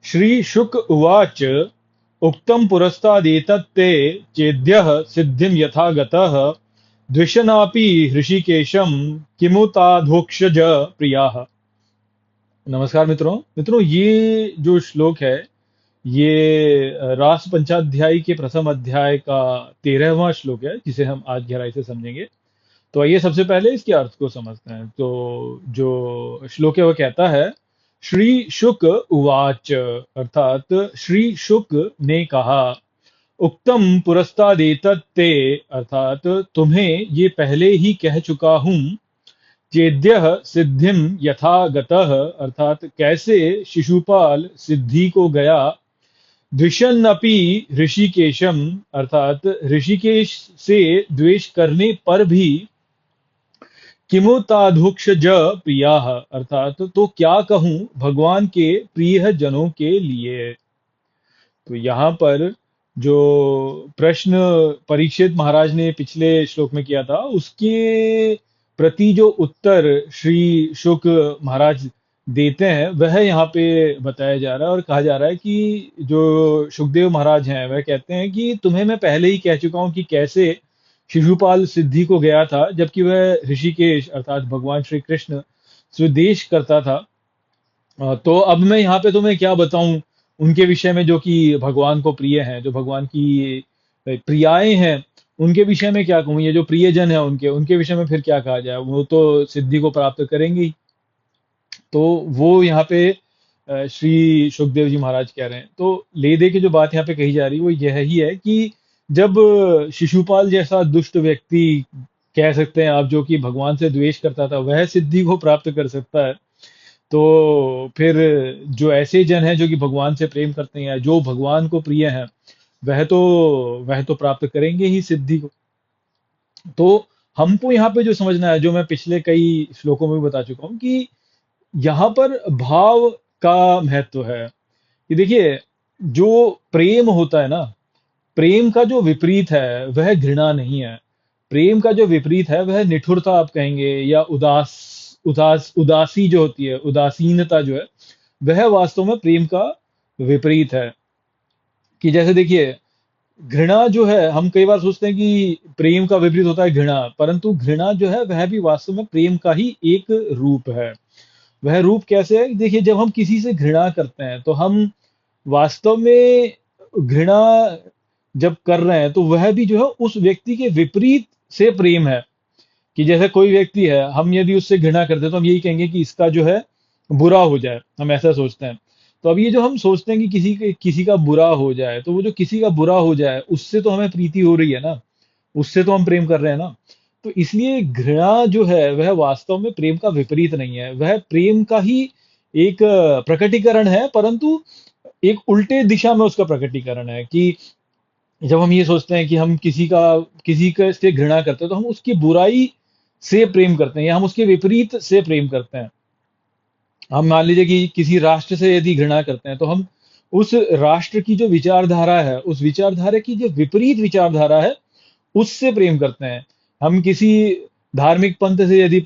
श्री शुक उवाच उक्तं पुरस्तादेतत् ते चेद्यः सिद्धिं यथा गतः द्विषनापि हृषिकेशं किमुताधोक्षज प्रियाः। नमस्कार मित्रों। ये जो श्लोक है ये रास पंचाध्यायी के प्रथम अध्याय का 13वां श्लोक है जिसे हम आज गहराई से समझेंगे। तो आइए सबसे पहले इसके अर्थ को समझते हैं। तो जो श्लोक है वह कहता है, श्री शुक उवाच, अर्थात श्री शुक ने कहा, उक्तम पुरस्तादेतत् ते, अर्थात तुम्हें ये पहले ही कह चुका हूं, चेद्यः सिद्धिम यथा गतः, अर्थात कैसे शिशुपाल सिद्धि को गया, द्विषन्नपि ऋषिकेशम, अर्थात ऋषिकेश से द्वेष करने पर भी, किमुताधुक्षज प्रियाः, अर्थात तो क्या कहूं भगवान के प्रिय जनों के लिए। तो यहाँ पर जो प्रश्न परीक्षित महाराज ने पिछले श्लोक में किया था उसके प्रति जो उत्तर श्री शुक महाराज देते हैं वह यहाँ पे बताया जा रहा है और कहा जा रहा है कि जो सुखदेव महाराज हैं वह कहते हैं कि तुम्हें मैं पहले ही कह चुका हूं कि कैसे शिशुपाल सिद्धि को गया था जबकि वह ऋषिकेश अर्थात भगवान श्री कृष्ण स्वदेश करता था। तो अब मैं यहाँ पे तुम्हें क्या बताऊं उनके विषय में जो कि भगवान को प्रिय हैं, जो भगवान की प्रियाएं हैं, उनके विषय में क्या कहूं। ये जो प्रियजन है उनके उनके विषय में फिर क्या कहा जाए, वो तो सिद्धि को प्राप्त करेंगे ही। तो वो यहाँ पे श्री सुखदेव जी महाराज कह रहे हैं। तो ले दे के जो बात यहाँ पे कही जा रही है वो यह ही है कि जब शिशुपाल जैसा दुष्ट व्यक्ति, कह सकते हैं आप, जो कि भगवान से द्वेष करता था, वह सिद्धि को प्राप्त कर सकता है, तो फिर जो ऐसे जन हैं जो कि भगवान से प्रेम करते हैं, जो भगवान को प्रिय हैं, वह तो प्राप्त करेंगे ही सिद्धि को। तो हमको यहाँ पे जो समझना है, जो मैं पिछले कई श्लोकों में भी बता चुका हूँ कि यहाँ पर भाव का महत्व है। कि देखिए, जो प्रेम होता है ना, प्रेम का जो विपरीत है वह घृणा नहीं है। प्रेम का जो विपरीत है वह निठुरता आप कहेंगे, या उदासी जो होती है, उदासीनता जो है, वह वास्तव में प्रेम का विपरीत है। कि जैसे देखिए, घृणा जो है, हम कई बार सोचते हैं कि प्रेम का विपरीत होता है घृणा, परंतु घृणा जो है वह भी वास्तव में प्रेम का ही एक रूप है। वह रूप कैसे है? देखिए, जब हम किसी से घृणा करते हैं तो हम वास्तव में घृणा जब कर रहे हैं तो वह भी जो है उस व्यक्ति के विपरीत से प्रेम है। कि जैसे कोई व्यक्ति है, हम यदि उससे घृणा करते हैं तो हम यही कहेंगे कि इसका जो है बुरा हो जाए, हम ऐसा सोचते हैं। तो अब ये जो हम सोचते हैं कि किसी का बुरा हो जाए, तो वो जो किसी का बुरा हो जाए उससे तो हमें प्रीति हो रही है ना, उससे तो हम प्रेम कर रहे हैं ना। तो इसलिए घृणा जो है वह वास्तव में प्रेम का विपरीत नहीं है, वह प्रेम का ही एक प्रकटीकरण है, परंतु एक उल्टे दिशा में उसका प्रकटीकरण है। कि जब हम ये सोचते हैं कि हम किसी का से घृणा करते हैं तो हम उसकी बुराई से प्रेम करते हैं, या हम उसके विपरीत से प्रेम करते हैं। हम मान लीजिए कि किसी राष्ट्र से यदि घृणा करते हैं तो हम उस राष्ट्र की जो विचारधारा है, उस विचारधारा की जो विपरीत विचारधारा है, उससे प्रेम करते हैं। हम किसी धार्मिक पंथ से यदि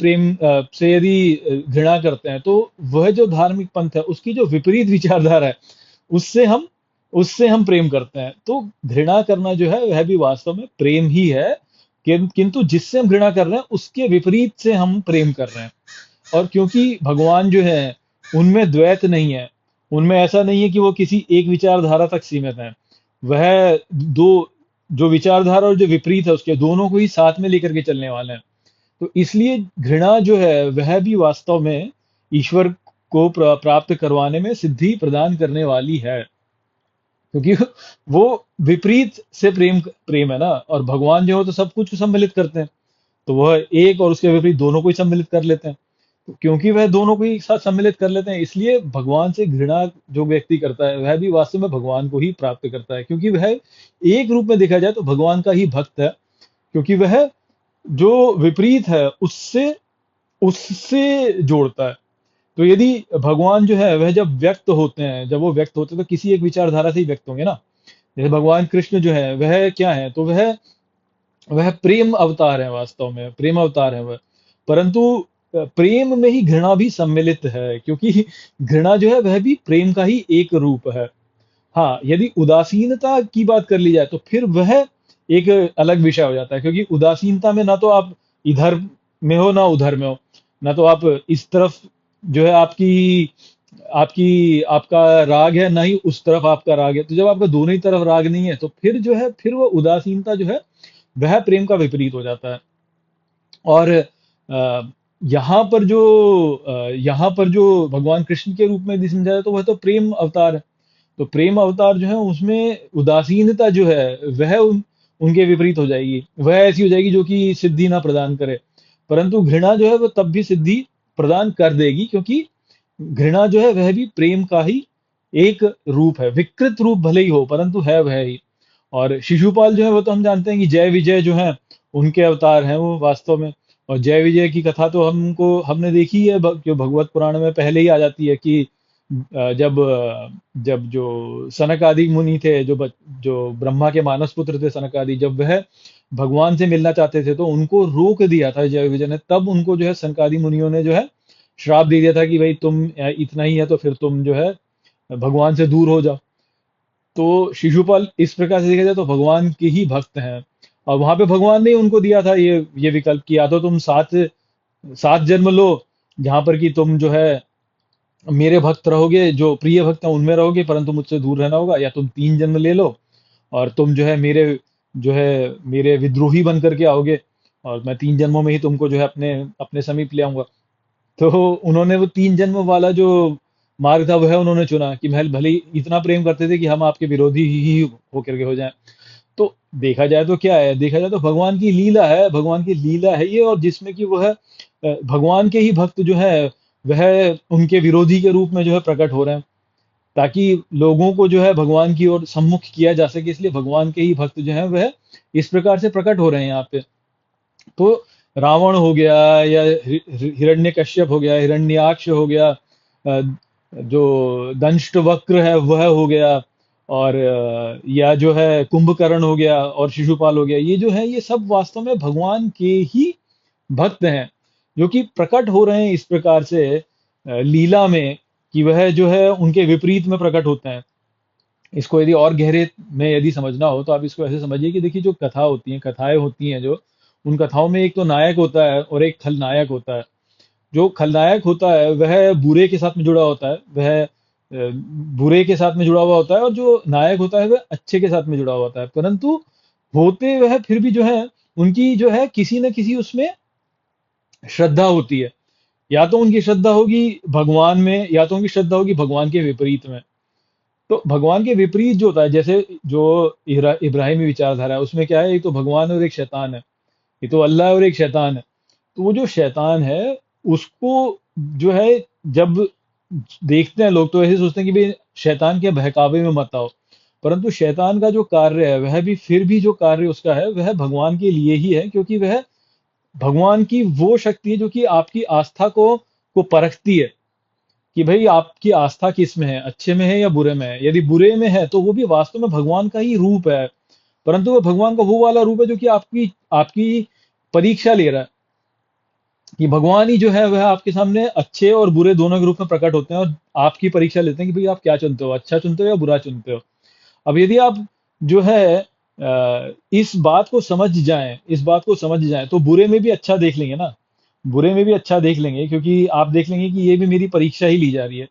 घृणा करते हैं तो वह जो धार्मिक पंथ है उसकी जो विपरीत विचारधारा है, उससे हम उससे हम प्रेम करते हैं। तो घृणा करना जो है वह भी वास्तव में प्रेम ही है, किंतु जिससे हम घृणा कर रहे हैं उसके विपरीत से हम प्रेम कर रहे हैं। और क्योंकि भगवान जो है उनमें द्वैत नहीं है, उनमें ऐसा नहीं है कि वो किसी एक विचारधारा तक सीमित है। वह दो, जो विचारधारा और जो विपरीत है उसके दोनों को ही साथ में लेकर के चलने वाले हैं। तो इसलिए घृणा जो है वह भी वास्तव में ईश्वर को प्राप्त करवाने में सिद्धि प्रदान करने वाली है, क्योंकि वो विपरीत से प्रेम प्रेम है ना। और भगवान जो है तो सब कुछ सम्मिलित करते हैं, तो वह एक और उसके विपरीत दोनों को ही सम्मिलित कर लेते हैं। तो क्योंकि वह दोनों को ही एक साथ सम्मिलित कर लेते हैं, इसलिए भगवान से घृणा जो व्यक्ति करता है वह भी वास्तव में भगवान को ही प्राप्त करता है, क्योंकि वह एक रूप में देखा जाए तो भगवान का ही भक्त है। क्योंकि वह जो विपरीत है उससे उससे जोड़ता है। तो यदि भगवान जो है वह जब व्यक्त होते हैं, जब वो व्यक्त होते हैं तो किसी एक विचारधारा से ही व्यक्त होंगे ना। जैसे भगवान कृष्ण जो है वह क्या है, तो वह प्रेम अवतार है, वास्तव में प्रेम अवतार है वह। परंतु प्रेम में ही घृणा भी सम्मिलित है, क्योंकि घृणा जो है वह भी प्रेम का ही एक रूप है। हाँ, यदि उदासीनता की बात कर ली जाए तो फिर वह एक अलग विषय हो जाता है, क्योंकि उदासीनता में ना तो आप इधर में हो ना उधर में हो, ना तो आप इस तरफ जो है आपकी आपकी आपका राग है, ना ही उस तरफ आपका राग है। तो जब आपका दोनों ही तरफ राग नहीं है तो फिर जो है फिर वो उदासीनता जो है वह प्रेम का विपरीत हो जाता है। और यहाँ पर जो भगवान कृष्ण के रूप में यदि समझा जाए तो वह तो प्रेम अवतार है। तो प्रेम अवतार जो है उसमें उदासीनता जो है वह उनके विपरीत हो जाएगी, वह ऐसी हो जाएगी जो कि सिद्धि ना प्रदान करे। परंतु घृणा जो है वह तब भी सिद्धि प्रदान कर देगी, क्योंकि घृणा जो है वह भी प्रेम का ही एक रूप है, विकृत रूप भले ही हो परंतु है वह ही। और शिशुपाल जो है वो तो हम जानते हैं कि जय विजय जो है उनके अवतार हैं वो वास्तव में। और जय विजय की कथा तो हमने देखी है, जो भगवत पुराण में पहले ही आ जाती है कि जब जो सनक आदि मुनि थे, जो ब्रह्मा के मानस पुत्र थे सनक आदि, जब वह भगवान से मिलना चाहते थे तो उनको रोक दिया था जय विजय ने। तब उनको जो है सनक आदि मुनियों ने जो है श्राप दे दिया था कि भाई तुम इतना ही है तो फिर तुम जो है भगवान से दूर हो जाओ। तो शिशुपाल इस प्रकार से देखा जाए तो भगवान के ही भक्त हैं। और वहां पे भगवान ने उनको दिया था ये विकल्प कि या तो तुम सात सात जन्म लो, जहां पर कि तुम जो है मेरे भक्त रहोगे, जो प्रिय भक्त हैं उनमें रहोगे, परंतु मुझसे दूर रहना होगा, या तुम तीन जन्म ले लो और तुम जो है मेरे विद्रोही बन करके आओगे, और मैं तीन जन्मों में ही तुमको जो है अपने अपने समीप ले आऊंगा। तो उन्होंने वो तीन जन्म वाला जो मार्ग था वह उन्होंने चुना कि महल भले ही इतना प्रेम करते थे कि हम आपके विरोधी ही होकर के हो जाएं। तो देखा जाए तो क्या है, देखा जाए तो भगवान की लीला है, भगवान की लीला है ये। और जिसमें कि वह भगवान के ही भक्त जो है वह उनके विरोधी के रूप में जो है प्रकट हो रहे हैं, ताकि लोगों को जो है भगवान की ओर सम्मुख किया जा सके। इसलिए भगवान के ही भक्त जो है वह इस प्रकार से प्रकट हो रहे हैं यहाँ पे। तो रावण हो गया, या हिरण्यकश्यप हो गया, हिरण्याक्ष हो गया, जो दंष्ट वक्र है वह हो गया, और या जो है कुंभकर्ण हो गया और शिशुपाल हो गया, ये जो है ये सब वास्तव में भगवान के ही भक्त हैं, जो कि प्रकट हो रहे हैं इस प्रकार से लीला में, कि वह जो है उनके विपरीत में प्रकट होते हैं। इसको यदि और गहरे में यदि समझना हो तो आप इसको ऐसे समझिए कि देखिए जो कथा होती है, कथाएं होती हैं, जो उन कथाओं में एक तो नायक होता है और एक खलनायक होता है। जो खलनायक होता है वह बुरे के साथ में जुड़ा होता है, वह बुरे के साथ में जुड़ा हुआ होता है, और जो नायक होता है वह अच्छे के साथ में जुड़ा हुआ होता है। परंतु होते वह फिर भी जो है उनकी जो है किसी न किसी उसमें श्रद्धा होती है। या तो उनकी श्रद्धा होगी भगवान में, या तो उनकी श्रद्धा होगी भगवान के विपरीत में। तो भगवान के विपरीत जो होता है, जैसे जो इब्राहिमी विचारधारा है उसमें क्या है, एक तो भगवान और एक शैतान है, ये तो अल्लाह और एक शैतान है। तो वो जो शैतान है उसको जो है जब देखते हैं लोग तो ऐसे सोचते हैं कि भाई शैतान के बहकावे में मत आओ। परंतु शैतान का जो कार्य है वह भी फिर भी जो कार्य उसका है वह भगवान के लिए ही है, क्योंकि वह भगवान की वो शक्ति है जो कि आपकी आस्था को परखती है कि भाई आपकी आस्था किस में है, अच्छे में है या बुरे में है। यदि बुरे में है तो वो भी वास्तव में भगवान का ही रूप है, परंतु वो भगवान का वो वाला रूप है जो कि आपकी आपकी परीक्षा ले रहा है, कि भगवान ही जो है वह आपके सामने अच्छे और बुरे दोनों के रूप में प्रकट होते हैं और आपकी परीक्षा लेते हैं कि भाई आप क्या चुनते हो, अच्छा चुनते हो या बुरा चुनते हो। अब यदि आप जो है इस बात को समझ जाएं, इस बात को समझ जाएं तो बुरे में भी अच्छा देख लेंगे ना, बुरे में भी अच्छा देख लेंगे, क्योंकि आप देख लेंगे कि ये भी मेरी परीक्षा ही ली जा रही है।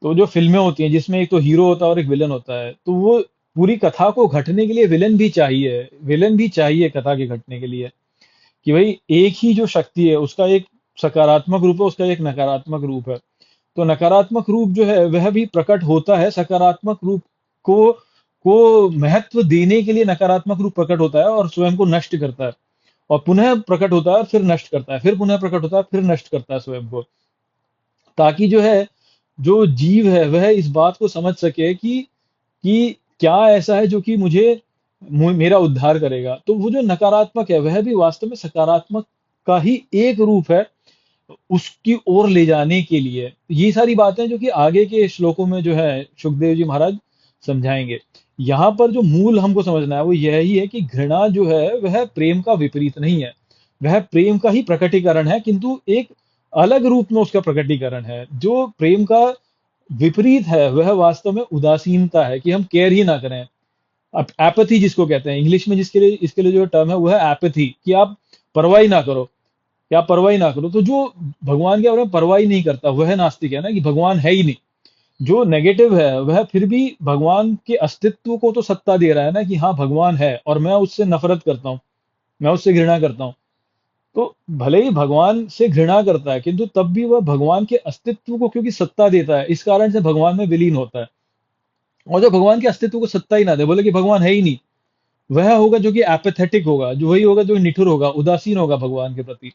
तो जो फिल्में होती हैं जिसमें एक तो हीरो होता है और एक विलन होता है, तो वो पूरी कथा को घटने के लिए विलन भी चाहिए, विलन भी चाहिए कथा के घटने के लिए, कि भाई एक ही जो शक्ति है उसका एक सकारात्मक रूप है, उसका एक नकारात्मक रूप है। तो नकारात्मक रूप जो है वह भी प्रकट होता है, सकारात्मक रूप को को महत्व देने के लिए नकारात्मक रूप प्रकट होता है और स्वयं को नष्ट करता है, और पुनः प्रकट होता है फिर नष्ट करता है, फिर पुनः प्रकट होता है फिर नष्ट करता है स्वयं को, ताकि जो है जो जीव है वह इस बात को समझ सके कि क्या ऐसा है जो कि मेरा उद्धार करेगा। तो वो जो नकारात्मक है वह भी वास्तव में सकारात्मक का ही एक रूप है, उसकी ओर ले जाने के लिए। ये सारी बातें जो कि आगे के श्लोकों में जो है सुखदेव जी महाराज समझाएंगे। यहाँ पर जो मूल हमको समझना है वो यही है कि घृणा जो है वह प्रेम का विपरीत नहीं है, वह प्रेम का ही प्रकटीकरण है, किंतु एक अलग रूप में उसका प्रकटीकरण है। जो प्रेम का विपरीत है वह वास्तव में उदासीनता है, कि हम केयर ही ना करें। अब एपैथी जिसको कहते हैं इंग्लिश में, जिसके लिए इसके लिए जो टर्म है वो है एपैथी, कि आप परवाह ही ना करो, कि आप परवाह ही ना करो। तो जो भगवान के बारे में परवाह ही नहीं करता वह नास्तिक है ना, कि भगवान है ही नहीं। जो नेगेटिव है वह फिर भी भगवान के अस्तित्व को तो सत्ता दे रहा है ना, कि हाँ भगवान है और मैं उससे नफरत करता हूँ, मैं उससे घृणा करता हूँ। तो भले ही भगवान से घृणा करता है, किंतु तब भी वह भगवान के अस्तित्व को क्योंकि सत्ता देता है, इस कारण से भगवान में विलीन होता है। और जो भगवान के अस्तित्व को सत्ता ही ना दे, बोले कि भगवान है ही नहीं, वह होगा जो कि एपेथेटिक होगा, जो वही होगा जो निठुर होगा, उदासीन होगा भगवान के प्रति।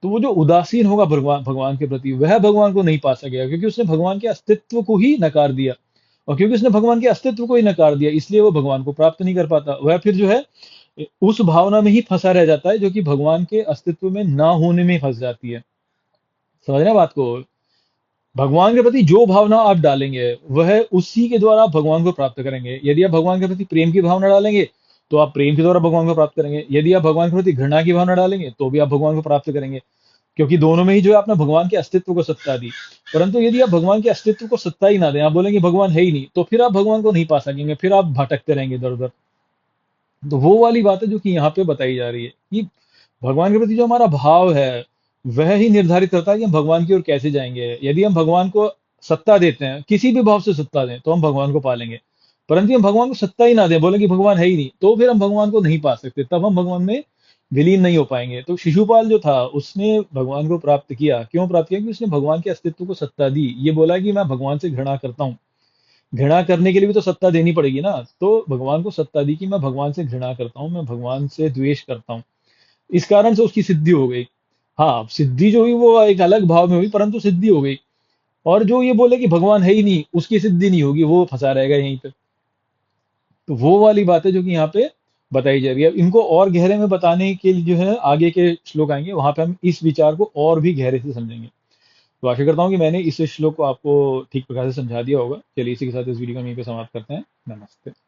तो वो जो उदासीन होगा भगवान भगवान के प्रति, वह भगवान को नहीं पा सकेगा, क्योंकि उसने भगवान के अस्तित्व को ही नकार दिया। और क्योंकि उसने भगवान के अस्तित्व को ही नकार दिया, इसलिए वो भगवान को प्राप्त नहीं कर पाता। वह फिर जो है उस भावना में ही फंसा रह जाता है, जो कि भगवान के अस्तित्व में ना होने में फंस जाती है। समझ रहे हैं बात को? भगवान के प्रति जो भावना आप डालेंगे, वह उसी के द्वारा आप भगवान को प्राप्त करेंगे। यदि आप भगवान के प्रति प्रेम की भावना डालेंगे, तो आप प्रेम के द्वारा भगवान को प्राप्त करेंगे। यदि आप भगवान के प्रति घृणा की भावना डालेंगे, तो भी आप भगवान को प्राप्त करेंगे। क्योंकि दोनों में ही जो है आपने भगवान के अस्तित्व को सत्ता दी। परंतु यदि आप भगवान के अस्तित्व को सत्ता ही ना दें, आप बोलेंगे भगवान है ही नहीं, तो फिर आप भगवान को नहीं पा सकेंगे, फिर आप भटकते रहेंगे इधर उधर। तो वो वाली बात है जो कि यहाँ पे बताई जा रही है, कि भगवान के प्रति जो हमारा भाव है, वह ही निर्धारित करता है कि हम भगवान की ओर कैसे जाएंगे। यदि हम भगवान को सत्ता देते हैं, किसी भी भाव से सत्ता दें, तो हम भगवान को पालेंगे। परंतु हम भगवान को सत्ता ही ना दें, बोले कि भगवान है ही नहीं, तो फिर हम भगवान को नहीं पा सकते, तब हम भगवान में विलीन नहीं हो पाएंगे। तो शिशुपाल जो था, उसने भगवान को प्राप्त किया। क्यों प्राप्त किया? क्योंकि उसने भगवान के अस्तित्व को सत्ता दी। ये बोला कि मैं भगवान से घृणा करता हूँ। घृणा करने के लिए भी तो सत्ता देनी पड़ेगी ना। तो भगवान को सत्ता दी कि मैं भगवान से घृणा करता हूँ, मैं भगवान से द्वेष करता हूँ। इस कारण से उसकी सिद्धि हो गई। हाँ, सिद्धि जो हुई वो एक अलग भाव में हुई, परंतु सिद्धि हो गई। और जो ये बोले कि भगवान है ही नहीं, उसकी सिद्धि नहीं होगी, वो फंसा रहेगा यहीं पे। तो वो वाली बात है जो कि यहाँ पे बताई जा रही है। इनको और गहरे में बताने के लिए जो है आगे के श्लोक आएंगे, वहां पे हम इस विचार को और भी गहरे से समझेंगे। तो आशा करता हूँ कि मैंने इस श्लोक को आपको ठीक प्रकार से समझा दिया होगा। चलिए इसी के साथ इस वीडियो को हम यहीं पे समाप्त करते हैं। नमस्ते।